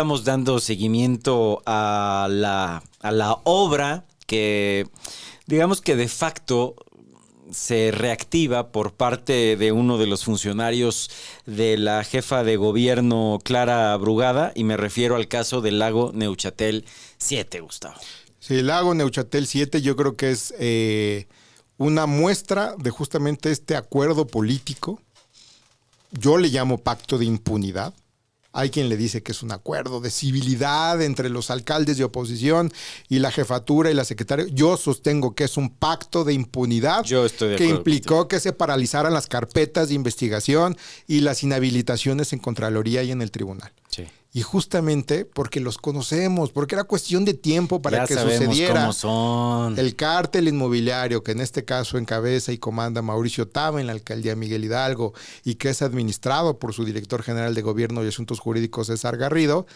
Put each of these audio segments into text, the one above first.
Estamos dando seguimiento a la obra que, digamos que de facto se reactiva por parte de uno de los funcionarios de la jefa de gobierno, Clara Brugada, y me refiero al caso del lago Neuchatel 7, Gustavo. Sí, el lago Neuchatel 7 yo creo que es una muestra de justamente este acuerdo político. Yo le llamo pacto de impunidad. Hay quien le dice que es un acuerdo de civilidad entre los alcaldes de oposición y la jefatura y la secretaria. Yo sostengo que es un pacto de impunidad que implicó que se paralizaran las carpetas de investigación y las inhabilitaciones en Contraloría y en el tribunal. Sí. Y justamente porque los conocemos, porque era cuestión de tiempo para que sabemos sucediera. Cómo son. El cártel inmobiliario que en este caso encabeza y comanda Mauricio Taba en la alcaldía Miguel Hidalgo y que es administrado por su director general de Gobierno y Asuntos Jurídicos, César Garrido,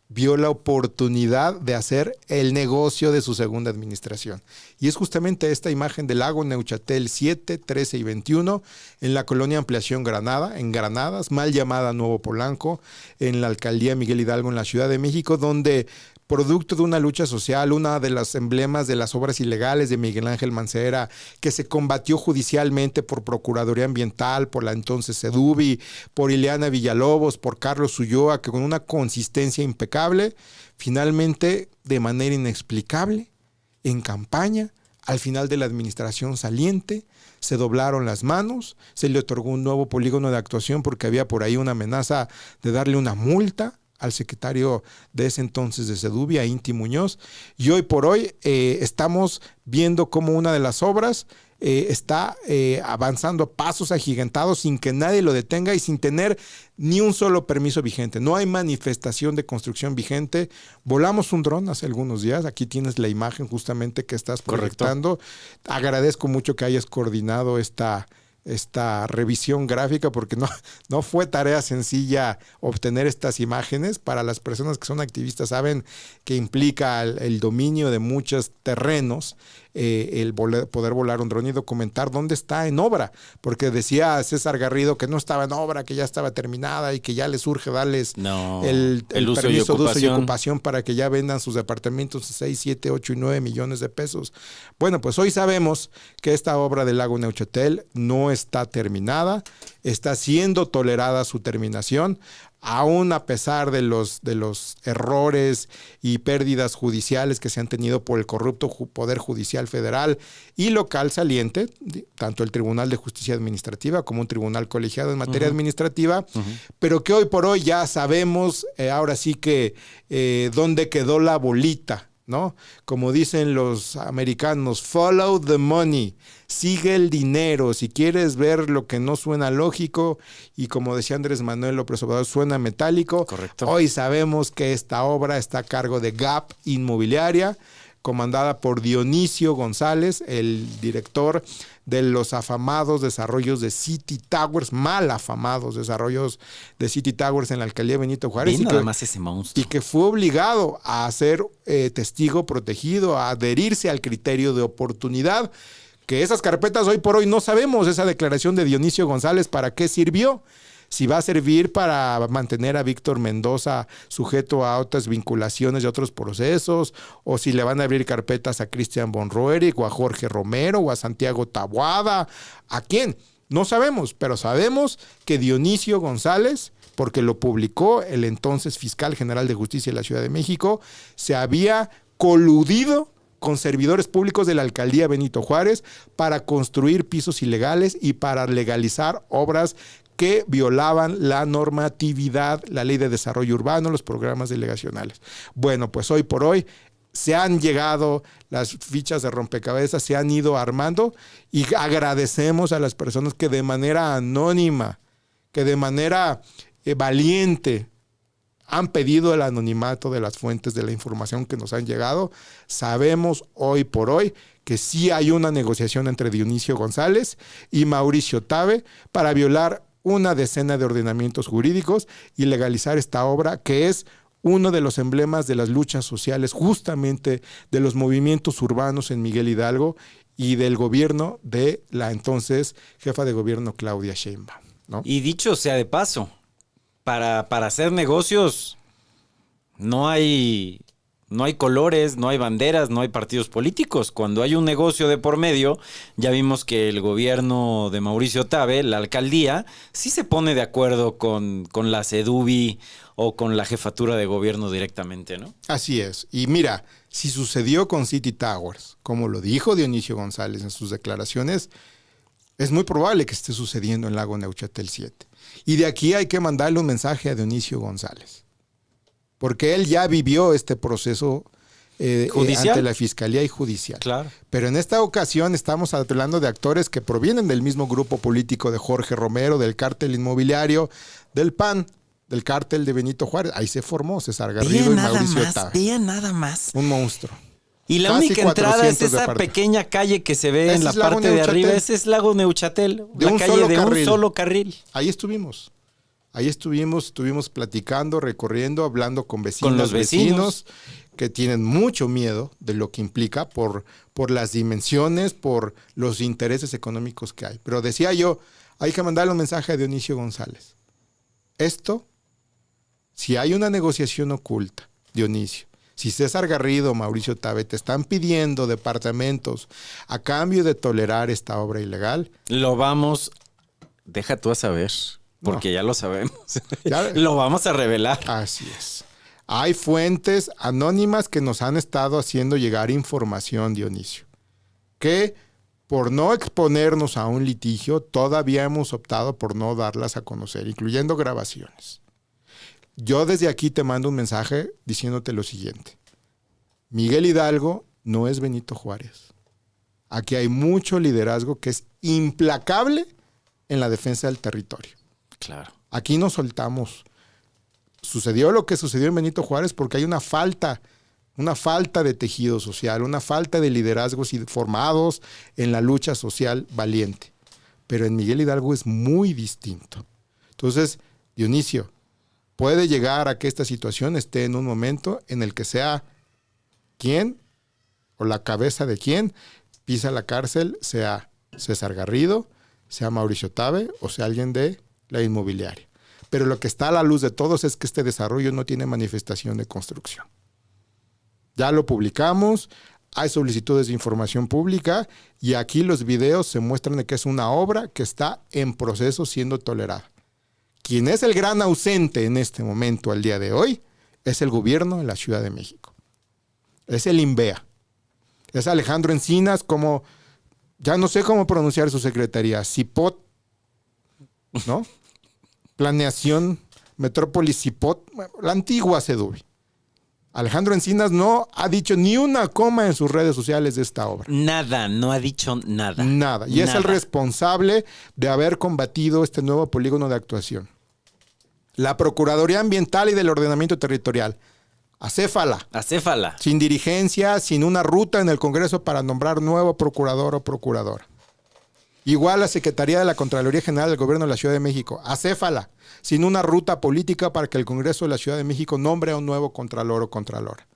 vio la oportunidad de hacer el negocio de su segunda administración. Y es justamente esta imagen del lago Neuchatel 7, 13 y 21 en la colonia Ampliación Granada, en Granadas, mal llamada Nuevo Polanco, en la alcaldía Miguel Hidalgo en la Ciudad de México, donde producto de una lucha social, una de las emblemas de las obras ilegales de Miguel Ángel Mancera, que se combatió judicialmente por Procuraduría Ambiental, por la entonces Sedubi, por Ileana Villalobos, por Carlos Ulloa, que con una consistencia impecable, finalmente, de manera inexplicable, en campaña, al final de la administración saliente, se doblaron las manos, se le otorgó un nuevo polígono de actuación porque había por ahí una amenaza de darle una multa al secretario de ese entonces de Sedubi, a Inti Muñoz, y hoy por hoy estamos viendo cómo una de las obras está avanzando a pasos agigantados sin que nadie lo detenga y sin tener ni un solo permiso vigente. No hay manifestación de construcción vigente. Volamos un dron hace algunos días. Aquí tienes la imagen justamente que estás proyectando. Correcto. Agradezco mucho que hayas coordinado esta revisión gráfica porque no fue tarea sencilla obtener estas imágenes. Para las personas que son activistas saben que implica el dominio de muchos terrenos, el poder volar un dron y documentar dónde está en obra, porque decía César Garrido que no estaba en obra, que ya estaba terminada y que ya les urge darles el permiso de uso y ocupación para que ya vendan sus departamentos de 6, 7, 8 y 9 millones de pesos. Bueno, pues hoy sabemos que esta obra del lago Neuchatel no está terminada, está siendo tolerada su terminación, aún a pesar de los errores y pérdidas judiciales que se han tenido por el corrupto Poder Judicial Federal y local saliente, tanto el Tribunal de Justicia Administrativa como un tribunal colegiado en materia administrativa, pero que hoy por hoy ya sabemos, ahora sí que dónde quedó la bolita, ¿no? Como dicen los americanos, follow the money, sigue el dinero. Si quieres ver lo que no suena lógico y como decía Andrés Manuel López Obrador, suena metálico. Correcto. Hoy sabemos que esta obra está a cargo de GAP Inmobiliaria, comandada por Dionisio González, el director de los afamados desarrollos de City Towers, mal afamados desarrollos de City Towers en la alcaldía Benito Juárez. Y nada más ese monstruo. Y que fue obligado a ser testigo protegido, a adherirse al criterio de oportunidad, que esas carpetas hoy por hoy no sabemos, esa declaración de Dionisio González, ¿para qué sirvió? Si va a servir para mantener a Víctor Mendoza sujeto a otras vinculaciones de otros procesos, o si le van a abrir carpetas a Cristian von Roerich, o a Jorge Romero, o a Santiago Taboada. ¿A quién? No sabemos, pero sabemos que Dionisio González, porque lo publicó el entonces fiscal general de justicia de la Ciudad de México, se había coludido con servidores públicos de la alcaldía Benito Juárez para construir pisos ilegales y para legalizar obras que violaban la normatividad, la ley de desarrollo urbano, los programas delegacionales. Bueno, pues hoy por hoy se han llegado las fichas de rompecabezas, se han ido armando y agradecemos a las personas que de manera anónima, que de manera valiente han pedido el anonimato de las fuentes de la información que nos han llegado. Sabemos hoy por hoy que sí hay una negociación entre Dionisio González y Mauricio Tabe para violar una decena de ordenamientos jurídicos y legalizar esta obra que es uno de los emblemas de las luchas sociales, justamente de los movimientos urbanos en Miguel Hidalgo y del gobierno de la entonces jefa de gobierno Claudia Sheinbaum, ¿no? Y dicho sea de paso, para hacer negocios No hay colores, no hay banderas, no hay partidos políticos. Cuando hay un negocio de por medio, ya vimos que el gobierno de Mauricio Tabe, la alcaldía, sí se pone de acuerdo con la SEDUBI o con la jefatura de gobierno directamente, ¿no? Así es. Y mira, si sucedió con City Towers, como lo dijo Dionisio González en sus declaraciones, es muy probable que esté sucediendo en Lago Neuchatel 7. Y de aquí hay que mandarle un mensaje a Dionisio González, porque él ya vivió este proceso ante la Fiscalía y Judicial. Claro. Pero en esta ocasión estamos hablando de actores que provienen del mismo grupo político de Jorge Romero, del cártel inmobiliario, del PAN, del cártel de Benito Juárez. Ahí se formó César Garrido y Mauricio Tabe. Vean nada más. Un monstruo. Y la única entrada es esa pequeña calle que se ve en la parte de arriba. Ese es Lago Neuchatel, la calle de un solo carril. Ahí estuvimos. Estuvimos platicando, recorriendo, hablando con vecinos. Con los vecinos que tienen mucho miedo de lo que implica por las dimensiones, por los intereses económicos que hay. Pero decía yo, hay que mandarle un mensaje a Dionisio González. Esto, si hay una negociación oculta, Dionisio, si César Garrido, Mauricio Tabe te están pidiendo departamentos a cambio de tolerar esta obra ilegal, lo vamos, deja tú a saber, porque ya lo sabemos. Lo vamos a revelar. Así es. Hay fuentes anónimas que nos han estado haciendo llegar información, Dionisio, que por no exponernos a un litigio, todavía hemos optado por no darlas a conocer, incluyendo grabaciones. Yo desde aquí te mando un mensaje diciéndote lo siguiente. Miguel Hidalgo no es Benito Juárez. Aquí hay mucho liderazgo que es implacable en la defensa del territorio. Claro. Aquí no soltamos. Sucedió lo que sucedió en Benito Juárez porque hay una falta de tejido social, una falta de liderazgos formados en la lucha social valiente. Pero en Miguel Hidalgo es muy distinto. Entonces, Dionisio, puede llegar a que esta situación esté en un momento en el que sea quien o la cabeza de quien pisa la cárcel, sea César Garrido, sea Mauricio Tabe o sea alguien de la inmobiliaria. Pero lo que está a la luz de todos es que este desarrollo no tiene manifestación de construcción. Ya lo publicamos, hay solicitudes de información pública y aquí los videos se muestran de que es una obra que está en proceso siendo tolerada. Quien es el gran ausente en este momento, al día de hoy, es el gobierno de la Ciudad de México. Es el INVEA. Es Alejandro Encinas, como, ya no sé cómo pronunciar su secretaría, CIPOT, ¿no? Planeación, Metrópolis CIPOT, la antigua SEDUBI. Alejandro Encinas no ha dicho ni una coma en sus redes sociales de esta obra. Nada, no ha dicho nada. Nada. Y es el responsable de haber combatido este nuevo polígono de actuación. La Procuraduría Ambiental y del Ordenamiento Territorial. Acéfala. Sin dirigencia, sin una ruta en el Congreso para nombrar nuevo procurador o procuradora. Igual la Secretaría de la Contraloría General del Gobierno de la Ciudad de México. Acéfala. Sin una ruta política para que el Congreso de la Ciudad de México nombre a un nuevo contralor o contralora.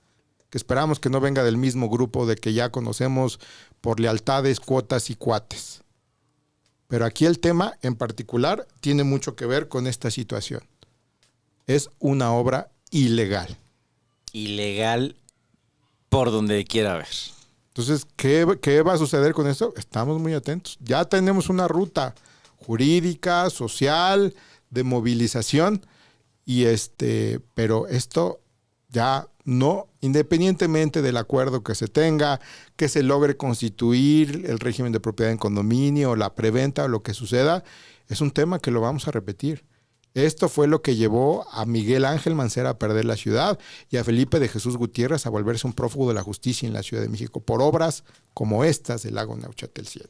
Que esperamos que no venga del mismo grupo de que ya conocemos por lealtades, cuotas y cuates. Pero aquí el tema en particular tiene mucho que ver con esta situación. Es una obra ilegal. Ilegal por donde quiera ver. Entonces, ¿qué va a suceder con esto? Estamos muy atentos. Ya tenemos una ruta jurídica, social, de movilización, pero esto ya no, independientemente del acuerdo que se tenga, que se logre constituir el régimen de propiedad en condominio, la preventa o lo que suceda, es un tema que lo vamos a repetir. Esto fue lo que llevó a Miguel Ángel Mancera a perder la ciudad y a Felipe de Jesús Gutiérrez a volverse un prófugo de la justicia en la Ciudad de México por obras como estas del Lago Neuchatel 7.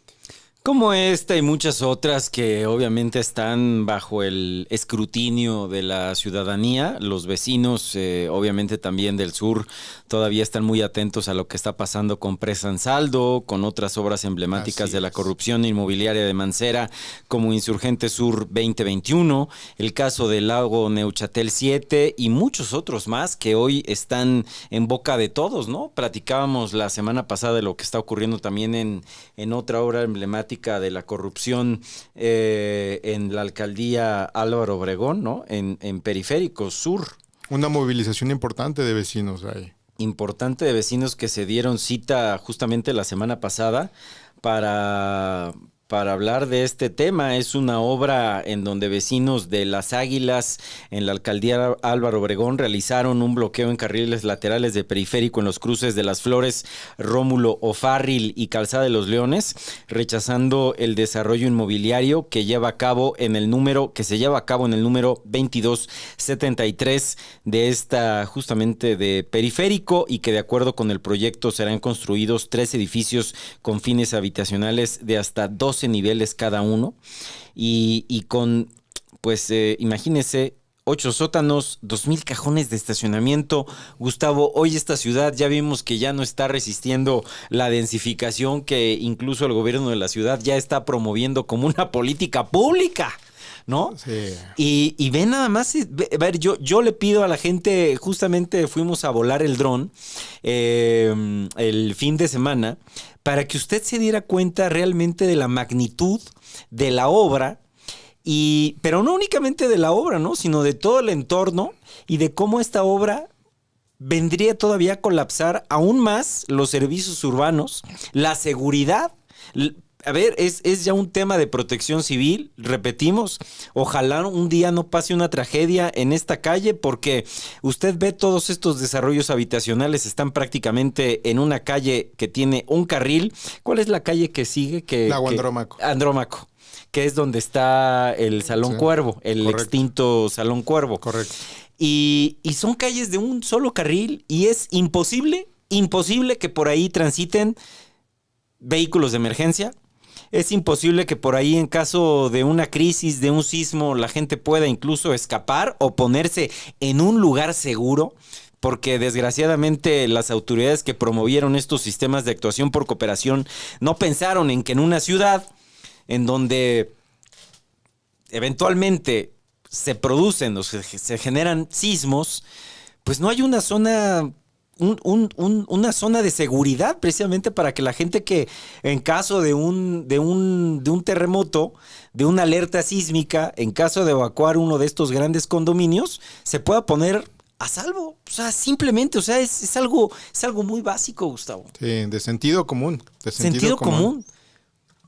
Como esta y muchas otras que obviamente están bajo el escrutinio de la ciudadanía. Los vecinos, obviamente también del sur, todavía están muy atentos a lo que está pasando con Presa Ansaldo, con otras obras emblemáticas de la corrupción inmobiliaria de Mancera, como Insurgente Sur 2021, el caso del Lago Neuchatel 7 y muchos otros más que hoy están en boca de todos, ¿no? Platicábamos la semana pasada de lo que está ocurriendo también en otra obra emblemática de la corrupción en la alcaldía Álvaro Obregón, ¿no? En Periférico Sur. Una movilización importante de vecinos ahí. Importante de vecinos que se dieron cita justamente la semana pasada para hablar de este tema. Es una obra en donde vecinos de Las Águilas, en la alcaldía Álvaro Obregón, realizaron un bloqueo en carriles laterales de periférico en los cruces de Las Flores, Rómulo O'Farrill y Calzada de los Leones, rechazando el desarrollo inmobiliario que se lleva a cabo en el número 2273 de esta justamente de periférico, y que de acuerdo con el proyecto serán construidos 3 edificios con fines habitacionales de hasta 12 niveles cada uno, y con, pues imagínese, 8 sótanos, 2,000 cajones de estacionamiento. Gustavo, hoy esta ciudad ya vimos que ya no está resistiendo la densificación que incluso el gobierno de la ciudad ya está promoviendo como una política pública, ¿no? Sí. Y ve nada más, a ver, yo le pido a la gente, justamente fuimos a volar el dron el fin de semana, para que usted se diera cuenta realmente de la magnitud de la obra, pero no únicamente de la obra, ¿no? Sino de todo el entorno y de cómo esta obra vendría todavía a colapsar aún más los servicios urbanos, la seguridad. A ver, es ya un tema de protección civil, repetimos, ojalá un día no pase una tragedia en esta calle, porque usted ve todos estos desarrollos habitacionales, están prácticamente en una calle que tiene un carril. ¿Cuál es la calle que sigue? Lago Andrómaco. Andrómaco, que es donde está el Salón Cuervo, el correcto. Extinto Salón Cuervo. Correcto. Y son calles de un solo carril, y es imposible que por ahí transiten vehículos de emergencia. Es imposible que por ahí, en caso de una crisis, de un sismo, la gente pueda incluso escapar o ponerse en un lugar seguro, porque desgraciadamente las autoridades que promovieron estos sistemas de actuación por cooperación no pensaron en que en una ciudad en donde eventualmente se producen o se generan sismos, pues no hay una zona... una zona de seguridad, precisamente para que la gente que en caso de un terremoto, de una alerta sísmica, en caso de evacuar uno de estos grandes condominios, se pueda poner a salvo. O sea, simplemente, o sea, es algo muy básico, Gustavo. Sí, de sentido común. De Sentido común.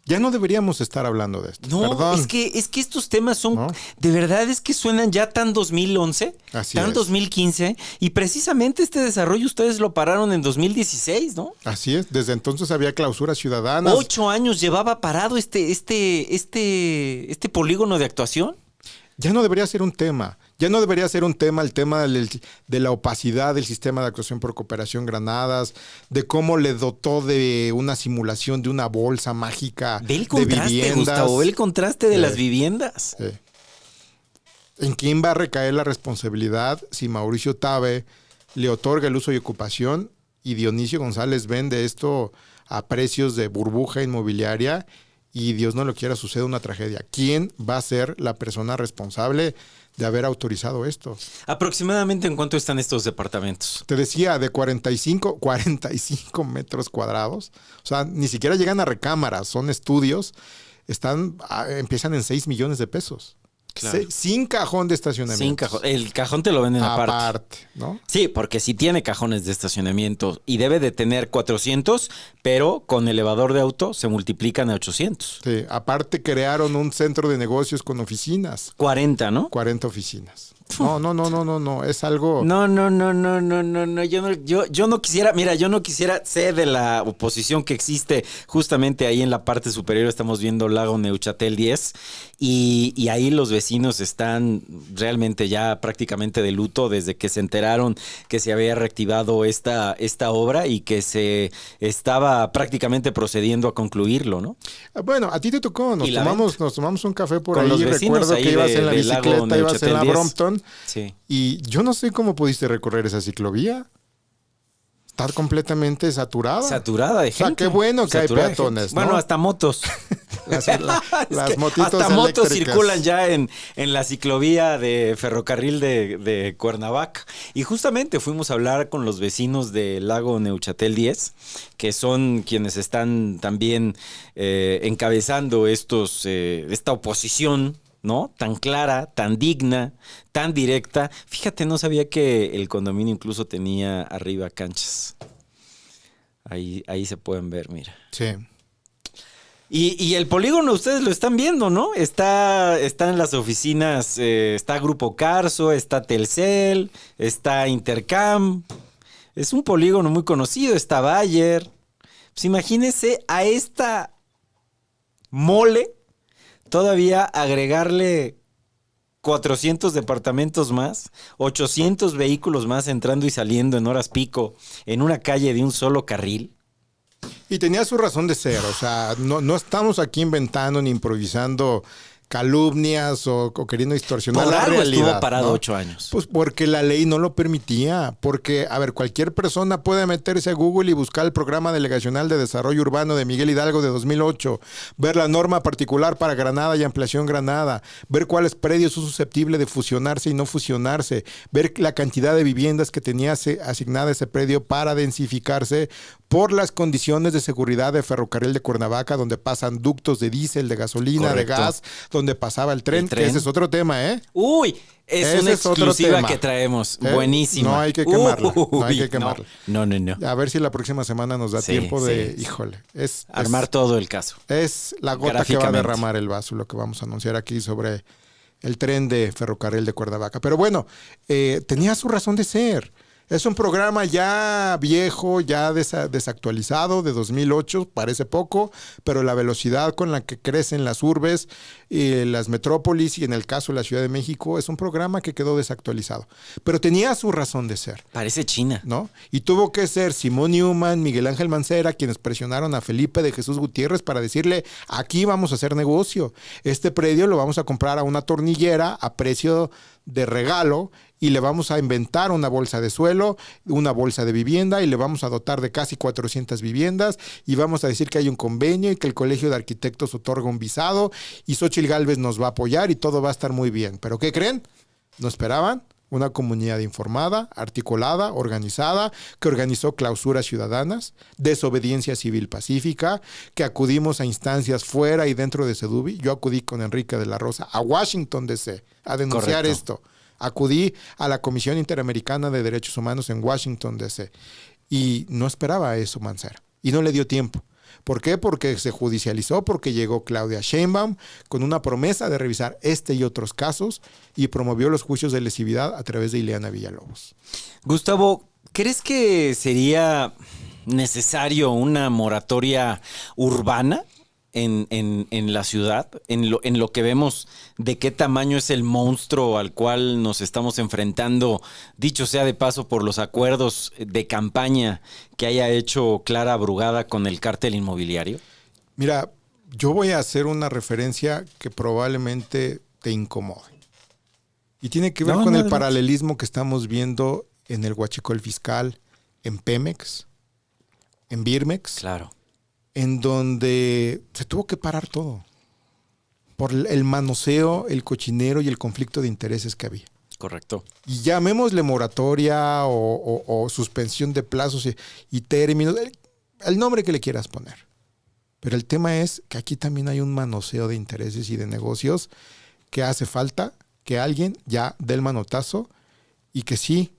Ya no deberíamos estar hablando de esto. No, Perdón. es que estos temas son, ¿No? de verdad es que suenan ya tan 2011, Así tan es. 2015, y precisamente este desarrollo ustedes lo pararon en 2016, ¿no? Así es. Desde entonces había clausuras ciudadanas. 8 años llevaba parado este polígono de actuación. Ya no debería ser un tema. Ya no debería ser un tema el tema de la opacidad del sistema de actuación por cooperación Granadas, de cómo le dotó de una simulación de una bolsa mágica Ve el de contraste, viviendas. Gustavo, ve el contraste de las viviendas. Sí. ¿En quién va a recaer la responsabilidad si Mauricio Tabe le otorga el uso y ocupación y Dionisio González vende esto a precios de burbuja inmobiliaria y Dios no lo quiera suceda una tragedia? ¿Quién va a ser la persona responsable de haber autorizado esto? ¿Aproximadamente en cuánto están estos departamentos? Te decía, de 45 metros cuadrados. O sea, ni siquiera llegan a recámaras, son estudios. Empiezan en 6 millones de pesos. Claro. Sin cajón de estacionamiento. Sin cajón. El cajón te lo venden aparte. ¿No? Sí, porque sí tiene cajones de estacionamiento y debe de tener 400, pero con elevador de auto se multiplican a 800. Sí, aparte crearon un centro de negocios con oficinas. 40, ¿no? 40 oficinas. No, es algo... No. Yo no quisiera, mira, sé de la oposición que existe justamente ahí en la parte superior. Estamos viendo Lago Neuchatel 10 y ahí los vecinos están realmente ya prácticamente de luto desde que se enteraron que se había reactivado esta obra y que se estaba prácticamente procediendo a concluirlo, ¿no? Bueno, a ti te tocó, nos tomamos un café por con ahí. Los vecinos Recuerdo ahí que ibas en la bicicleta, ibas en la 10. Brompton. Sí. Y yo no sé cómo pudiste recorrer esa ciclovía. Está completamente saturada. Saturada de gente. O sea, qué bueno que hay Saturada de peatones, gente. ¿no? Bueno, hasta motos. Las motitos hasta motos eléctricas. circulan ya en la ciclovía de ferrocarril de Cuernavaca. Y justamente fuimos a hablar con los vecinos del Lago Neuchatel 10, que son quienes están también encabezando esta oposición ¿no? Tan clara, tan digna, tan directa. Fíjate, no sabía que el condominio incluso tenía arriba canchas. Ahí se pueden ver, mira. Sí. Y el polígono, ustedes lo están viendo, ¿no? Está en las oficinas, está Grupo Carso, está Telcel, está Intercam. Es un polígono muy conocido, está Bayer. Pues imagínense a esta mole todavía agregarle 400 departamentos más, 800 vehículos más entrando y saliendo en horas pico en una calle de un solo carril. Y tenía su razón de ser, o sea, no estamos aquí inventando ni improvisando calumnias o queriendo distorsionar Por la algo realidad. estuvo parado ¿no? 8 años. Pues porque la ley no lo permitía. Porque, a ver, cualquier persona puede meterse a Google y buscar el Programa Delegacional de Desarrollo Urbano de Miguel Hidalgo de 2008, ver la norma particular para Granada y ampliación Granada, ver cuáles predios son susceptibles de fusionarse y no fusionarse, ver la cantidad de viviendas que tenía asignada ese predio para densificarse por las condiciones de seguridad de Ferrocarril de Cuernavaca, donde pasan ductos de diésel, de gasolina, Correcto. de gas, donde pasaba el tren, que ese es otro tema, ¿eh? Uy, es una Ese otro exclusiva tema. que traemos. ¿Eh? Buenísima. No hay que quemarla. No hay Uy, que quemarla. No. A ver si la próxima semana nos da Sí, tiempo de, sí. híjole, Armar todo el caso. es la gota que va a Gráficamente. derramar el vaso, lo que vamos a anunciar aquí sobre el tren de Ferrocarril de Cuernavaca. Pero bueno, tenía su razón de ser. Es un programa ya viejo, ya desactualizado, de 2008, parece poco, pero la velocidad con la que crecen las urbes, las metrópolis y en el caso de la Ciudad de México, es un programa que quedó desactualizado. Pero tenía su razón de ser, Parece China. ¿no? Y tuvo que ser Simón Newman, Miguel Ángel Mancera, quienes presionaron a Felipe de Jesús Gutiérrez para decirle, aquí vamos a hacer negocio. Este predio lo vamos a comprar a una tornillera a precio de regalo y le vamos a inventar una bolsa de suelo, una bolsa de vivienda y le vamos a dotar de casi 400 viviendas y vamos a decir que hay un convenio y que el Colegio de Arquitectos otorga un visado y Xóchitl Gálvez nos va a apoyar y todo va a estar muy bien. ¿Pero qué creen? ¿No esperaban? Una comunidad informada, articulada, organizada, que organizó clausuras ciudadanas, desobediencia civil pacífica, que acudimos a instancias fuera y dentro de Sedubi. Yo acudí con Enrique de la Rosa a Washington, D.C., a denunciar Correcto. esto. Acudí a la Comisión Interamericana de Derechos Humanos en Washington, D.C. Y no esperaba eso Mancera. Y no le dio tiempo. ¿Por qué? Porque se judicializó, porque llegó Claudia Sheinbaum con una promesa de revisar este y otros casos y promovió los juicios de lesividad a través de Ileana Villalobos. Gustavo, ¿crees que sería necesario una moratoria urbana en la ciudad? En lo que vemos de qué tamaño es el monstruo al cual nos estamos enfrentando, dicho sea de paso por los acuerdos de campaña que haya hecho Clara Brugada con el cártel inmobiliario. Mira, yo voy a hacer una referencia que probablemente te incomode. Y tiene que ver con el paralelismo que estamos viendo en el huachicol fiscal, en Pemex, en Birmex. Claro. En donde se tuvo que parar todo por el manoseo, el cochinero y el conflicto de intereses que había. Correcto. Y llamémosle moratoria o suspensión de plazos y términos, el nombre que le quieras poner. Pero el tema es que aquí también hay un manoseo de intereses y de negocios que hace falta que alguien ya dé el manotazo y que sí,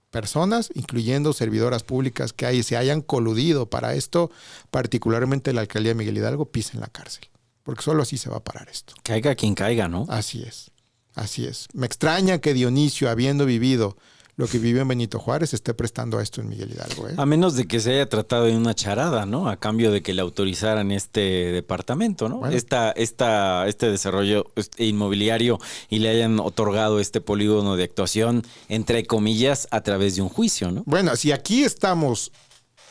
personas, incluyendo servidoras públicas que se hayan coludido para esto, particularmente la alcaldía de Miguel Hidalgo, pisen la cárcel. Porque solo así se va a parar esto. Caiga quien caiga, ¿no? Así es. Así es. Me extraña que Dionisio, habiendo vivido lo que vivió en Benito Juárez, esté prestando a esto en Miguel Hidalgo. A menos de que se haya tratado de una charada, ¿no? A cambio de que le autorizaran este departamento, ¿no? Bueno. Este desarrollo inmobiliario y le hayan otorgado este polígono de actuación, entre comillas, a través de un juicio, ¿no? Bueno, si aquí estamos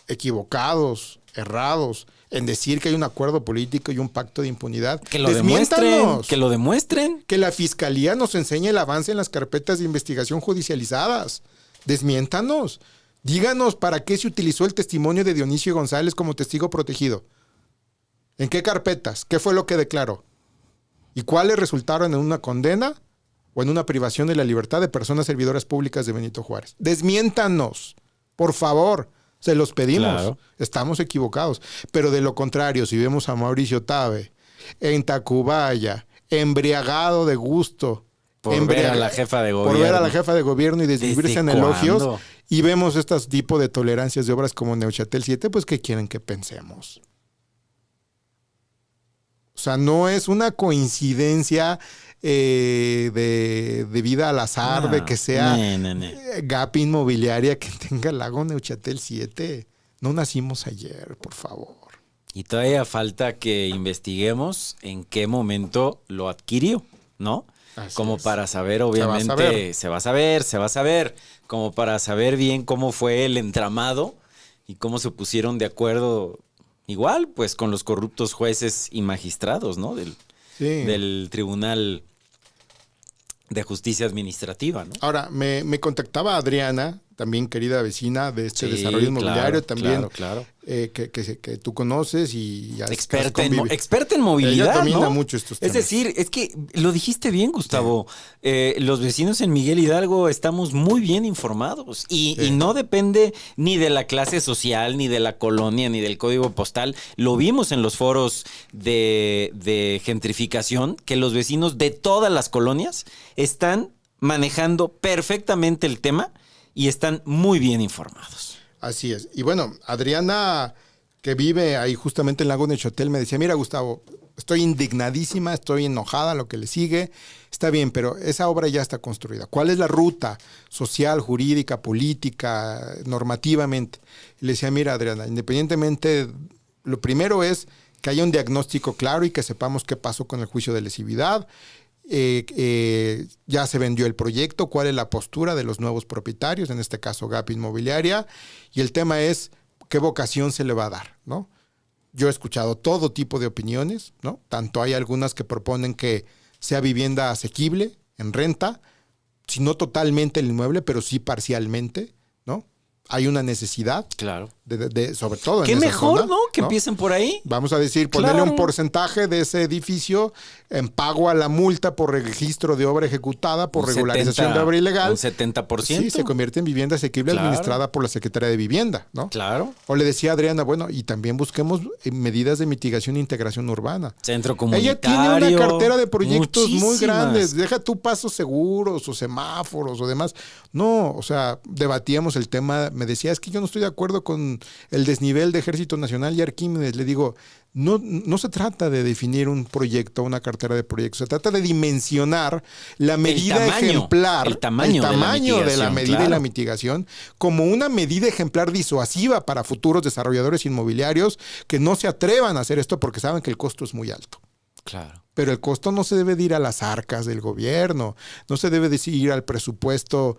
equivocados, errados, en decir que hay un acuerdo político y un pacto de impunidad, Que lo demuestren, desmiéntanos. que lo demuestren. Que la fiscalía nos enseñe el avance en las carpetas de investigación judicializadas. Desmiéntanos. Díganos para qué se utilizó el testimonio de Dionisio González como testigo protegido. ¿En qué carpetas? ¿Qué fue lo que declaró? ¿Y cuáles resultaron en una condena o en una privación de la libertad de personas servidoras públicas de Benito Juárez? Desmiéntanos, por favor. Se los pedimos. Claro. Estamos equivocados. Pero de lo contrario, si vemos a Mauricio Tabe en Tacubaya, embriagado de gusto. Por ver a la jefa de gobierno. Por ver a la jefa de gobierno y desvivirse en elogios. ¿Cuándo? Y vemos estos tipos de tolerancias de obras como Neuchatel 7, pues ¿qué quieren que pensemos? O sea, no es una coincidencia de vida al azar, de que sea GAP Inmobiliaria que tenga el lago Neuchatel 7. No nacimos ayer, por favor. Y todavía falta que investiguemos en qué momento lo adquirió, ¿no? Así como es. para saber, obviamente, se va a saber, como para saber bien cómo fue el entramado y cómo se pusieron de acuerdo, igual, pues con los corruptos jueces y magistrados, ¿no? Del Tribunal de Justicia Administrativa, ¿no? Ahora, me contactaba Adriana, también querida vecina de este desarrollo inmobiliario, también claro. Que tú conoces y ya experta en movilidad, ella domina ¿no? mucho estos temas. Es decir, es que lo dijiste bien, Gustavo. Sí. Los vecinos en Miguel Hidalgo estamos muy bien informados y no depende ni de la clase social, ni de la colonia, ni del código postal. Lo vimos en los foros de gentrificación, que los vecinos de todas las colonias están manejando perfectamente el tema y están muy bien informados. Así es. Y bueno, Adriana, que vive ahí justamente en Lago Neuchatel, me decía, mira, Gustavo, estoy indignadísima, estoy enojada, lo que le sigue, está bien, pero esa obra ya está construida. ¿Cuál es la ruta social, jurídica, política, normativamente? Y le decía, mira, Adriana, independientemente, lo primero es que haya un diagnóstico claro y que sepamos qué pasó con el juicio de lesividad. Ya se vendió el proyecto, cuál es la postura de los nuevos propietarios, en este caso GAP Inmobiliaria, y el tema es qué vocación se le va a dar, ¿no? Yo he escuchado todo tipo de opiniones, ¿no? Tanto hay algunas que proponen que sea vivienda asequible, en renta, si no totalmente el inmueble, pero sí parcialmente, ¿no? Hay una necesidad. Claro. Sobre todo en qué esa mejor, zona, ¿no? Que empiecen por ahí. Vamos a decir, ponerle un porcentaje de ese edificio en pago a la multa por registro de obra ejecutada, por regularización de obra ilegal. Un 70%. Sí, se convierte en vivienda asequible administrada por la Secretaría de Vivienda, ¿no? Claro. O le decía a Adriana, bueno, y también busquemos medidas de mitigación e integración urbana. Centro comunitario. Ella tiene una cartera de proyectos muy muchísimas. grandes. Deja tú pasos seguros o semáforos o demás. No, o sea, debatíamos el tema. Me decía, es que yo no estoy de acuerdo con el desnivel de Ejército Nacional y Arquímedes. Le digo, no se trata de definir un proyecto, una cartera de proyectos. Se trata de dimensionar la medida ejemplar, el tamaño de la medida claro. y la mitigación como una medida ejemplar disuasiva para futuros desarrolladores inmobiliarios que no se atrevan a hacer esto porque saben que el costo es muy alto. Claro. Pero el costo no se debe de ir a las arcas del gobierno, no se debe de ir al presupuesto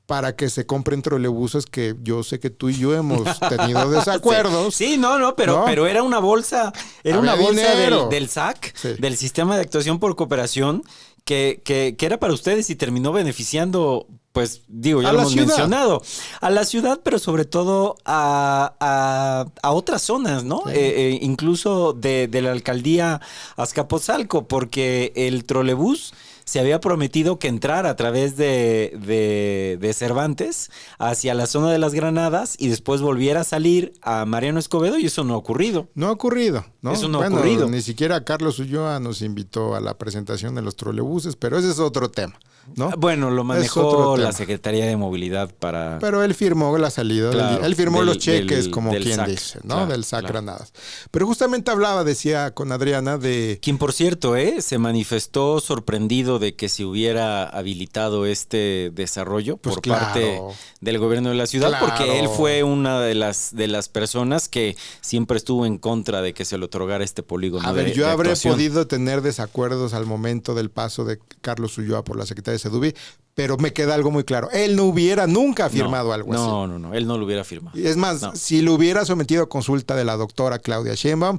para que se compren trolebuses, que yo sé que tú y yo hemos tenido desacuerdos. Sí, pero era una bolsa, del SAC, sí. del Sistema de Actuación por Cooperación, que era para ustedes y terminó beneficiando, pues digo, ya lo hemos mencionado, a la ciudad, pero sobre todo a otras zonas, ¿no? Sí. Incluso de la alcaldía Azcapotzalco, porque el trolebús se había prometido que entrara a través de Cervantes hacia la zona de las Granadas y después volviera a salir a Mariano Escobedo, y eso no ha ocurrido. No ha ocurrido, ¿no? Eso no ha ocurrido. Ni siquiera Carlos Ulloa nos invitó a la presentación de los trolebuses, pero ese es otro tema, ¿no? Bueno, lo manejó la Secretaría de Movilidad para... Pero él firmó la salida, claro, él firmó los cheques, como quien SAC, dice, ¿no? Claro, del SAC Granadas. Pero justamente decía con Adriana de... Quien, por cierto, se manifestó sorprendido de que se hubiera habilitado este desarrollo por parte del gobierno de la ciudad, porque él fue una de las personas que siempre estuvo en contra de que se le otorgara este polígono. A ver, yo habré podido tener desacuerdos al momento del paso de Carlos Ulloa por la Secretaría de Seduvi, pero me queda algo muy claro. Él no hubiera nunca firmado algo así. No, él no lo hubiera firmado. Es más, si lo hubiera sometido a consulta de la doctora Claudia Sheinbaum,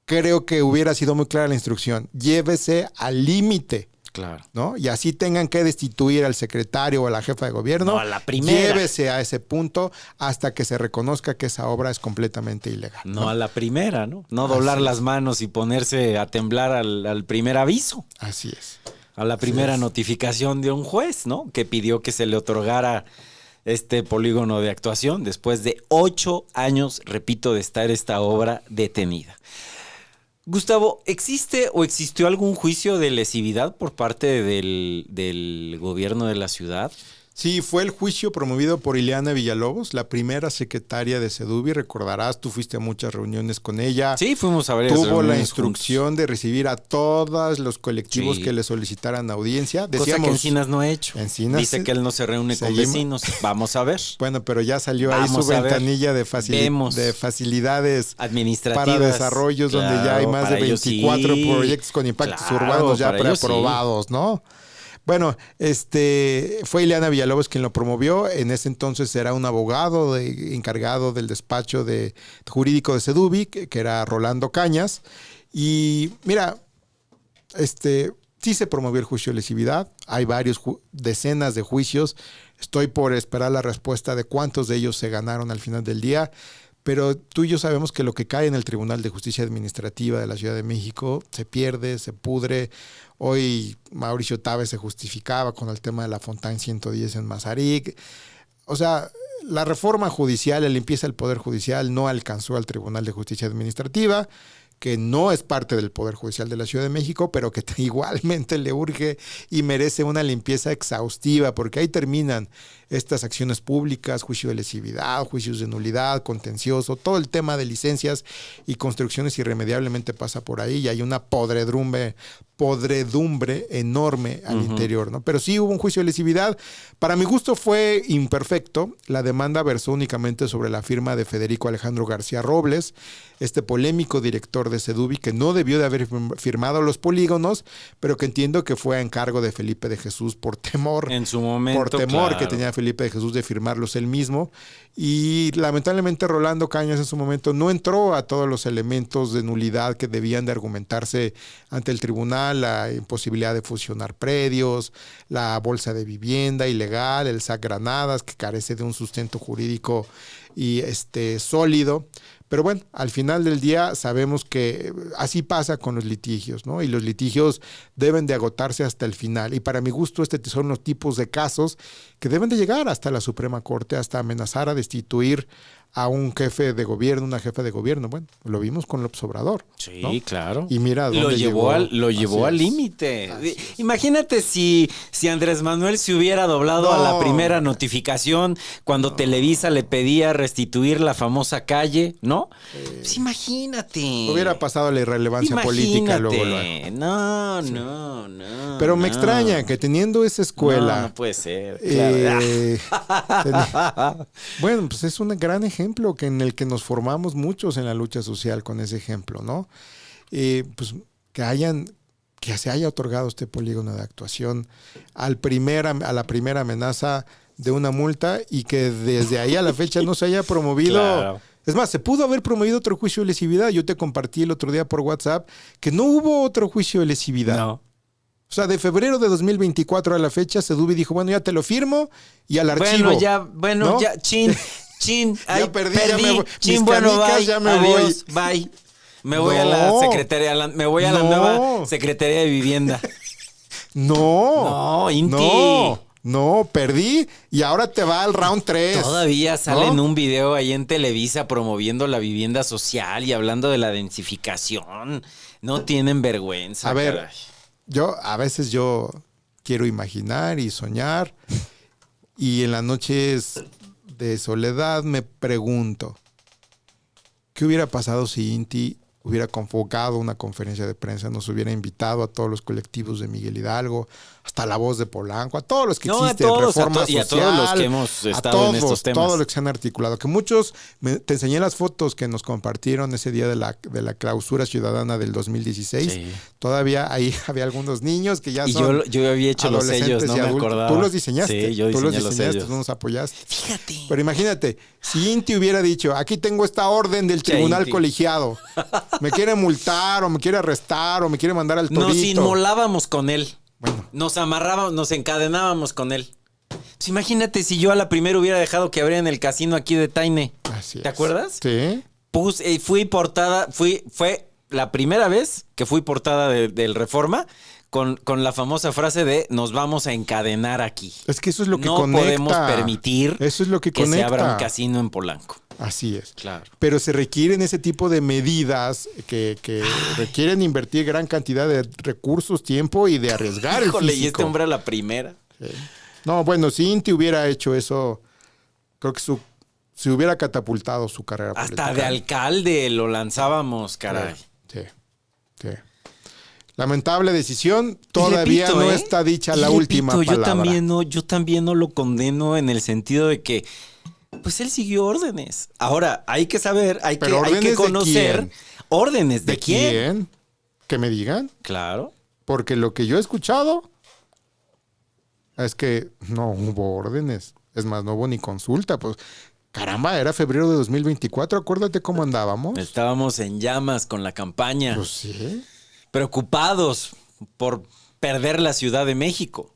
creo que hubiera sido muy clara la instrucción. Llévese al límite. Claro. ¿No? Y así tengan que destituir al secretario o a la jefa de gobierno. No, a la primera. Llévese a ese punto hasta que se reconozca que esa obra es completamente ilegal. No a la primera, ¿no? No doblar las manos y ponerse a temblar al primer aviso. Así es. A la primera notificación de un juez, ¿no? Que pidió que se le otorgara este polígono de actuación después de 8 años, repito, de estar esta obra detenida. Gustavo, ¿existe o existió algún juicio de lesividad por parte del gobierno de la ciudad? Sí, fue el juicio promovido por Ileana Villalobos, la primera secretaria de Sedubi. Recordarás, tú fuiste a muchas reuniones con ella. Sí, fuimos a ver. Tuvo la instrucción de recibir a todos los colectivos que le solicitaran audiencia. Decíamos, cosa que Encinas no ha hecho. Encinas dice que él no se reúne con vecinos. Vamos a ver. Bueno, pero ya salió ahí su ventanilla de facilidades administrativas para desarrollos, donde ya hay más de 24 proyectos con impactos urbanos ya preaprobados, ¿no? Bueno, fue Ileana Villalobos quien lo promovió. En ese entonces era un abogado encargado del despacho jurídico de Sedubi, que era Rolando Cañas. Y mira, sí se promovió el juicio de lesividad. Hay varios, decenas de juicios. Estoy por esperar la respuesta de cuántos de ellos se ganaron al final del día. Pero tú y yo sabemos que lo que cae en el Tribunal de Justicia Administrativa de la Ciudad de México se pierde, se pudre. Hoy Mauricio Tabe se justificaba con el tema de la Fontán 110 en Mazarik. O sea, la reforma judicial, la limpieza del Poder Judicial no alcanzó al Tribunal de Justicia Administrativa, que no es parte del Poder Judicial de la Ciudad de México, pero que igualmente le urge y merece una limpieza exhaustiva, porque ahí terminan estas acciones públicas, juicio de lesividad, juicios de nulidad, contencioso, todo el tema de licencias y construcciones irremediablemente pasa por ahí y hay una podredumbre enorme al interior, ¿no? Pero sí hubo un juicio de lesividad. Para mi gusto fue imperfecto. La demanda versó únicamente sobre la firma de Federico Alejandro García Robles, este polémico director de Sedubi, que no debió de haber firmado los polígonos, pero que entiendo que fue a encargo de Felipe de Jesús por temor. En su momento, por temor que tenía Felipe de Jesús de firmarlos él mismo. Y lamentablemente Rolando Cañas en su momento no entró a todos los elementos de nulidad que debían de argumentarse ante el tribunal, la imposibilidad de fusionar predios, la bolsa de vivienda ilegal, el SAC Granadas, que carece de un sustento jurídico y sólido. Pero bueno, al final del día sabemos que así pasa con los litigios, ¿no? Y los litigios deben de agotarse hasta el final. Y para mi gusto, son los tipos de casos que deben de llegar hasta la Suprema Corte, hasta amenazar a destituir a un jefe de gobierno, una jefa de gobierno. Bueno, lo vimos con López Obrador. Sí, ¿no? claro. Y mira dónde lo llevó al límite. Imagínate si Andrés Manuel se hubiera doblado a la primera notificación cuando Televisa le pedía restituir la famosa calle, ¿no? Pues imagínate. Hubiera pasado la irrelevancia política luego. No. Pero me extraña que teniendo esa escuela... No puede ser. Bueno, pues es un gran ejemplo en el que nos formamos muchos en la lucha social con ese ejemplo, ¿no? Pues que se haya otorgado este polígono de actuación a la primera amenaza de una multa y que desde ahí a la fecha no se haya promovido. Claro. Es más, se pudo haber promovido otro juicio de lesividad. Yo te compartí el otro día por WhatsApp que no hubo otro juicio de lesividad. No. O sea, de febrero de 2024 a la fecha, Sedubi dijo, bueno, ya te lo firmo y al archivo. ¿No? Chin, ya perdí, bueno, bye, ya me adiós, bye. Me voy a la secretaría, la nueva Secretaría de Vivienda. No, Inti. No, perdí y ahora te va al round 3. Todavía sale en un video ahí en Televisa promoviendo la vivienda social y hablando de la densificación. No tienen vergüenza. A ver, a veces yo quiero imaginar y soñar y en las noches de soledad me pregunto, ¿qué hubiera pasado si Inti hubiera convocado una conferencia de prensa, nos hubiera invitado a todos los colectivos de Miguel Hidalgo, hasta La Voz de Polanco, a todos los que existen, Reforma Social, y a todos los que hemos estado en estos temas. Todos los que se han articulado, que muchos, te enseñé las fotos que nos compartieron ese día de la clausura ciudadana del 2016, sí. Todavía ahí había algunos niños que ya son yo había hecho los sellos, no me acordaba. Tú los diseñaste, sí, yo tú los diseñé diseñaste, tú nos apoyaste. Fíjate. Pero imagínate, si Inti hubiera dicho, aquí tengo esta orden del tribunal colegiado, me quiere multar o me quiere arrestar o me quiere mandar al torito. Nos inmolábamos con él. Bueno. Nos amarrábamos, nos encadenábamos con él. Pues imagínate si yo a la primera hubiera dejado que abrieran el casino aquí de Taine. Así ¿Te acuerdas? Sí. Fui portada, fue la primera vez que fui portada del Reforma con la famosa frase de nos vamos a encadenar aquí. Es que eso es lo que no conecta. No podemos permitir eso es lo que se abra un casino en Polanco. Así es. Claro. Pero se requieren ese tipo de medidas que requieren invertir gran cantidad de recursos, tiempo y de arriesgar el Híjole, físico. y este hombre a la primera. Sí. No, bueno, si Inti hubiera hecho eso, creo que se hubiera catapultado su carrera política. Hasta de alcalde lo lanzábamos, caray. Sí, sí. Lamentable decisión. Todavía repito, no está dicha la última palabra. Yo también no lo condeno en el sentido de que, pues él siguió órdenes. Ahora, hay que saber, hay que conocer. ¿De quién? ¿Órdenes de quién? quién? Que me digan. Claro. Porque lo que yo he escuchado es que no hubo órdenes. Es más, no hubo ni consulta. Pues, caramba, era febrero de 2024. Acuérdate cómo andábamos. Estábamos en llamas con la campaña. Pues sí. Preocupados por perder la Ciudad de México.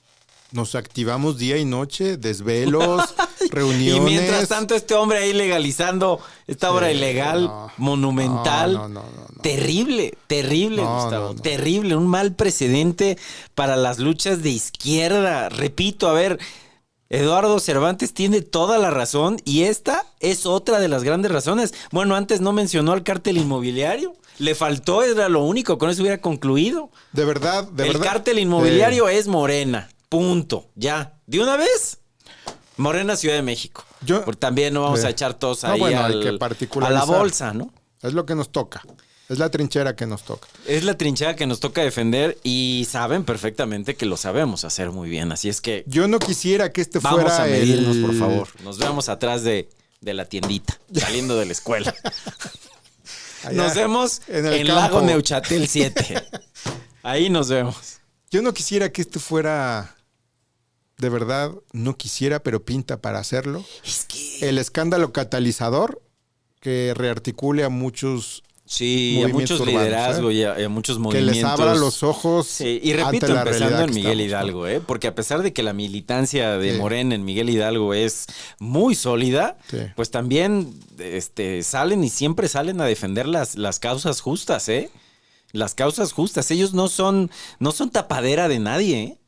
Nos activamos día y noche, desvelos, reuniones. Y mientras tanto este hombre ahí legalizando esta obra ilegal, monumental. No. Terrible, Gustavo. No. Terrible, un mal precedente para las luchas de izquierda. Repito, a ver, Eduardo Cervantes tiene toda la razón y esta es otra de las grandes razones. Bueno, antes no mencionó al cártel inmobiliario. Le faltó, era lo único, con eso hubiera concluido. De verdad. El cártel inmobiliario es Morena, punto, ya. ¿De una vez? Morena, Ciudad de México. Porque también no vamos a echar todos ahí hay que a la particularizar. bolsa, ¿no? Es lo que nos toca. Es la trinchera que nos toca. Es la trinchera que nos toca defender y saben perfectamente que lo sabemos hacer muy bien. Así es que yo no quisiera que vamos fuera a medirnos, por favor. Nos vemos atrás de la tiendita, saliendo de la escuela. Allá, nos vemos en el Lago Neuchatel 7. Ahí nos vemos. Yo no quisiera que esto fuera, de verdad, no quisiera, pero pinta para hacerlo. Es que el escándalo catalizador que rearticule a muchos a muchos liderazgos y a muchos movimientos. Que les abra los ojos. Sí, y repito, ante la empezando en estamos, Miguel Hidalgo, porque a pesar de que la militancia de Morena en Miguel Hidalgo es muy sólida, pues también salen y siempre salen a defender las causas justas, Las causas justas. Ellos no son tapadera de nadie,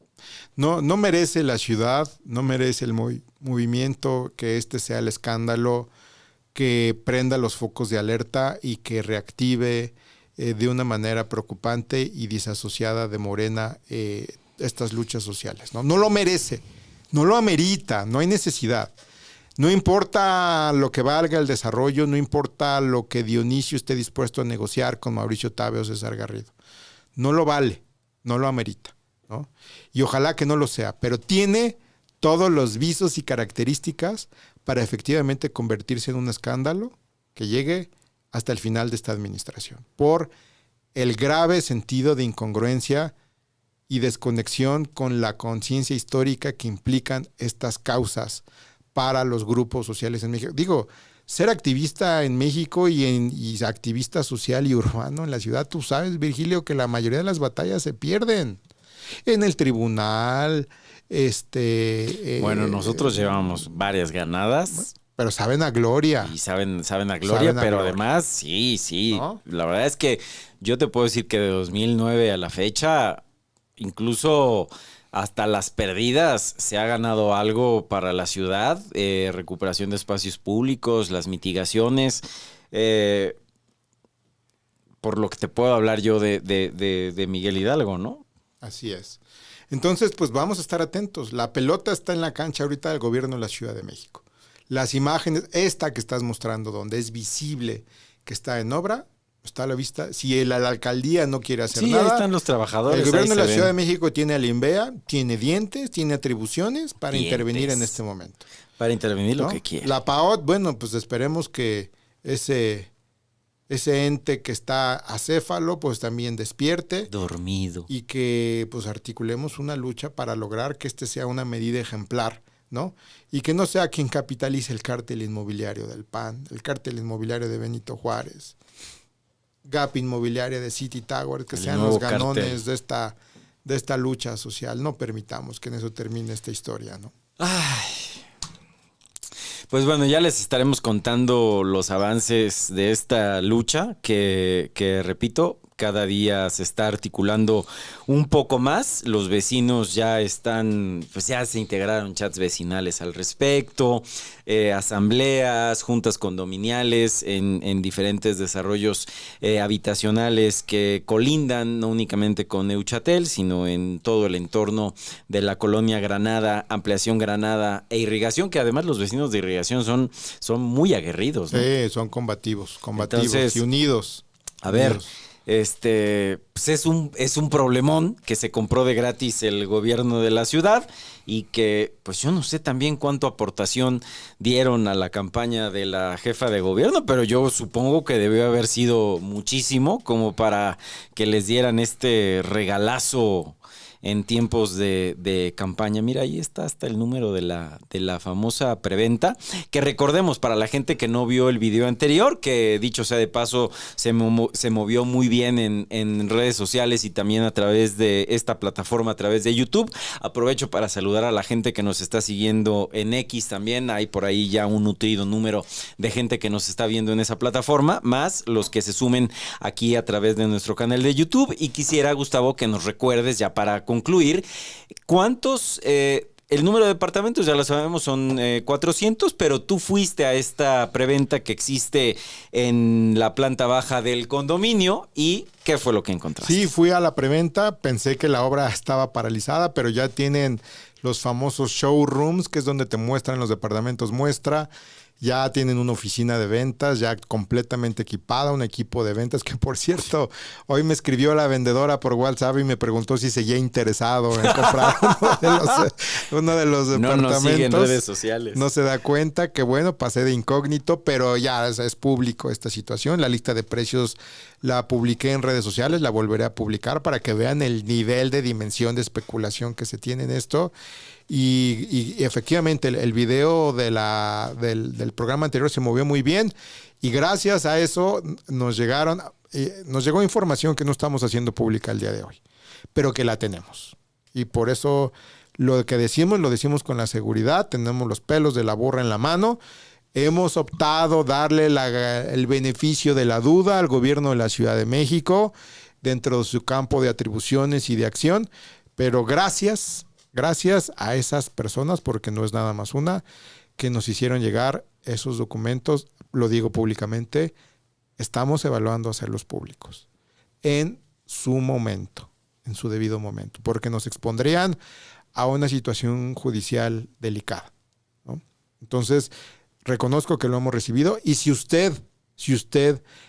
No merece la ciudad, no merece el movimiento que sea el escándalo, que prenda los focos de alerta y que reactive de una manera preocupante y disasociada de Morena estas luchas sociales. No lo merece, no lo amerita, no hay necesidad. No importa lo que valga el desarrollo, no importa lo que Dionisio esté dispuesto a negociar con Mauricio Tabe o César Garrido. No lo vale, no lo amerita, ¿no? Y ojalá que no lo sea, pero tiene todos los visos y características para efectivamente convertirse en un escándalo que llegue hasta el final de esta administración, por el grave sentido de incongruencia y desconexión con la conciencia histórica que implican estas causas para los grupos sociales en México. Digo, ser activista en México y activista social y urbano en la ciudad, tú sabes, Virgilio, que la mayoría de las batallas se pierden en el tribunal. Bueno, nosotros llevamos varias ganadas. Pero saben a gloria. Y saben a gloria, pero además, sí. ¿No? La verdad es que yo te puedo decir que de 2009 a la fecha, incluso hasta las perdidas, se ha ganado algo para la ciudad. Recuperación de espacios públicos, las mitigaciones. Por lo que te puedo hablar yo de Miguel Hidalgo, ¿no? Así es. Entonces, pues vamos a estar atentos. La pelota está en la cancha ahorita del gobierno de la Ciudad de México. Las imágenes, esta que estás mostrando, donde es visible que está en obra, está a la vista. Si la alcaldía no quiere hacer nada. Sí, ahí están los trabajadores. El gobierno de la Ciudad de México tiene al INVEA, tiene dientes, tiene atribuciones para intervenir en este momento. Para intervenir ¿no? lo que quiera. La PAOT, bueno, pues esperemos que ese ente que está acéfalo, pues también despierte. Dormido. Y que pues articulemos una lucha para lograr que sea una medida ejemplar, ¿no? Y que no sea quien capitalice el cártel inmobiliario del PAN, el cártel inmobiliario de Benito Juárez, Gap Inmobiliaria de City Tower, que sean los ganones de esta lucha social. No permitamos que en eso termine esta historia, ¿no? Ay. Pues bueno, ya les estaremos contando los avances de esta lucha que repito, cada día se está articulando un poco más. Los vecinos ya están, pues ya se integraron chats vecinales al respecto, asambleas, juntas condominiales en diferentes desarrollos habitacionales que colindan no únicamente con Neuchatel, sino en todo el entorno de la colonia Granada, Ampliación Granada e Irrigación, que además los vecinos de Irrigación son muy aguerridos, ¿no? Sí, son combativos Entonces, y unidos. A ver, Unidos. pues es un problemón que se compró de gratis el gobierno de la ciudad y que, pues yo no sé también cuánto aportación dieron a la campaña de la jefa de gobierno, pero yo supongo que debió haber sido muchísimo como para que les dieran este regalazo en tiempos de campaña. Mira, ahí está hasta el número de la famosa preventa, que recordemos para la gente que no vio el video anterior, que dicho sea de paso, se movió muy bien en redes sociales y también a través de esta plataforma, a través de YouTube. Aprovecho para saludar a la gente que nos está siguiendo en X también. Hay por ahí ya un nutrido número de gente que nos está viendo en esa plataforma, más los que se sumen aquí a través de nuestro canal de YouTube. Y quisiera, Gustavo, que nos recuerdes ya para concluir, ¿cuántos? El número de departamentos ya lo sabemos, son 400, pero tú fuiste a esta preventa que existe en la planta baja del condominio y ¿qué fue lo que encontraste? Sí, fui a la preventa, pensé que la obra estaba paralizada, pero ya tienen los famosos showrooms, que es donde te muestran los departamentos muestra. Ya tienen una oficina de ventas, ya completamente equipada, un equipo de ventas que, por cierto, hoy me escribió la vendedora por WhatsApp y me preguntó si seguía interesado en comprar uno de los departamentos. No sigue en redes sociales. No se da cuenta que, bueno, pasé de incógnito, pero ya es público esta situación. La lista de precios la publiqué en redes sociales, la volveré a publicar para que vean el nivel de dimensión de especulación que se tiene en esto. Y efectivamente el video del programa anterior se movió muy bien y gracias a eso nos llegó información que no estamos haciendo pública el día de hoy, pero que la tenemos. Y por eso lo que decimos, lo decimos con la seguridad, tenemos los pelos de la burra en la mano. Hemos optado darle el beneficio de la duda al gobierno de la Ciudad de México dentro de su campo de atribuciones y de acción, pero gracias a esas personas, porque no es nada más una, que nos hicieron llegar esos documentos, lo digo públicamente, estamos evaluando hacerlos públicos en su momento, en su debido momento, porque nos expondrían a una situación judicial delicada, ¿no? Entonces, reconozco que lo hemos recibido y si usted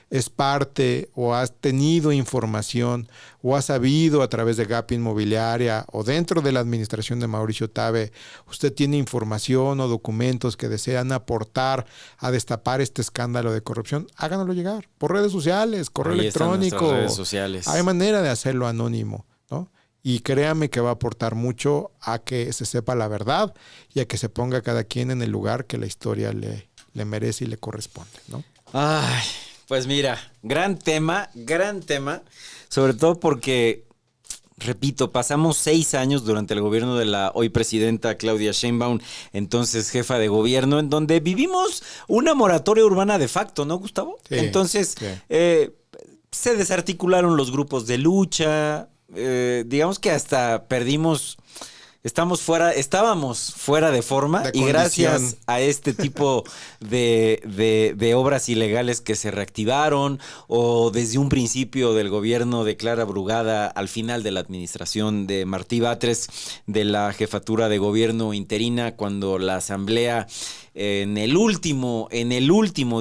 es parte o ha tenido información o ha sabido a través de GAP Inmobiliaria o dentro de la administración de Mauricio Tabe, usted tiene información o documentos que desean aportar a destapar este escándalo de corrupción, háganoslo llegar por redes sociales, correo electrónico. Redes sociales. Hay manera de hacerlo anónimo, ¿no? Y créame que va a aportar mucho a que se sepa la verdad y a que se ponga cada quien en el lugar que la historia le merece y le corresponde, ¿no? Ay, pues mira, gran tema, sobre todo porque, repito, pasamos 6 años durante el gobierno de la hoy presidenta Claudia Sheinbaum, entonces jefa de gobierno, en donde vivimos una moratoria urbana de facto, ¿no, Gustavo? Sí, entonces, sí. Se desarticularon los grupos de lucha, digamos que hasta estábamos fuera de forma y gracias a este tipo de obras ilegales que se reactivaron o desde un principio del gobierno de Clara Brugada al final de la administración de Martí Batres de la jefatura de gobierno interina cuando la asamblea en el último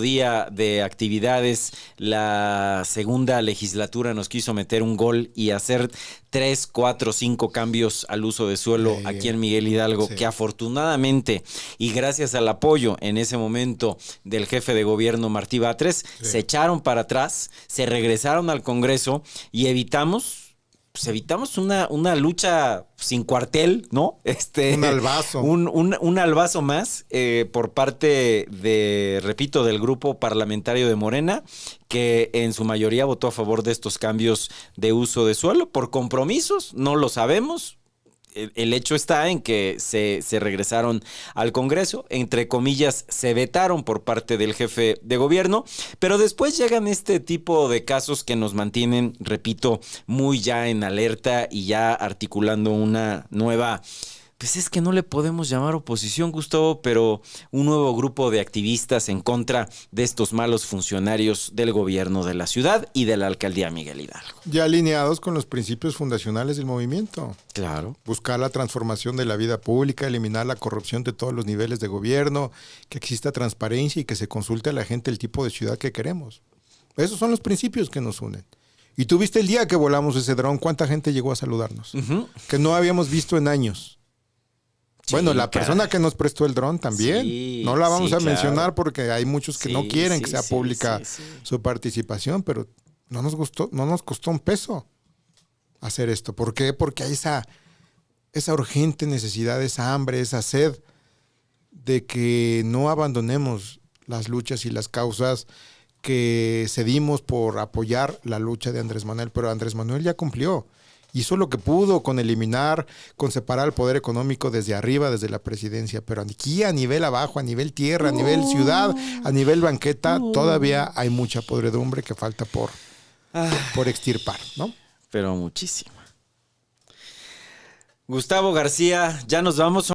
día de actividades la segunda legislatura nos quiso meter un gol y hacer 3, 4, 5 cambios al uso de suelo aquí en Miguel Hidalgo, que afortunadamente y gracias al apoyo en ese momento del jefe de gobierno Martí Batres, se echaron para atrás, se regresaron al Congreso y evitamos una lucha sin cuartel, ¿no? Un albazo. Un albazo más por parte del grupo parlamentario de Morena, que en su mayoría votó a favor de estos cambios de uso de suelo por compromisos, no lo sabemos. el hecho está en que se regresaron al Congreso, entre comillas, se vetaron por parte del jefe de gobierno, pero después llegan este tipo de casos que nos mantienen, repito, muy ya en alerta y ya articulando una nueva... Pues es que no le podemos llamar oposición, Gustavo, pero un nuevo grupo de activistas en contra de estos malos funcionarios del gobierno de la ciudad y de la alcaldía Miguel Hidalgo. Ya alineados con los principios fundacionales del movimiento. Claro. Buscar la transformación de la vida pública, eliminar la corrupción de todos los niveles de gobierno, que exista transparencia y que se consulte a la gente el tipo de ciudad que queremos. Esos son los principios que nos unen. Y tú viste el día que volamos ese dron, ¿cuánta gente llegó a saludarnos? Que no habíamos visto en años. Bueno, la persona que nos prestó el dron también. Sí, no la vamos a mencionar porque hay muchos que no quieren que sea pública su participación, pero no nos costó un peso hacer esto. ¿Por qué? Porque hay esa urgente necesidad, esa hambre, esa sed de que no abandonemos las luchas y las causas que cedimos por apoyar la lucha de Andrés Manuel. Pero Andrés Manuel ya cumplió. Hizo lo que pudo con eliminar, con separar el poder económico desde arriba, desde la presidencia. Pero aquí a nivel abajo, a nivel tierra, a nivel ciudad, a nivel banqueta, todavía hay mucha podredumbre que falta por extirpar, ¿no? Pero muchísima. Gustavo García, ya nos vamos.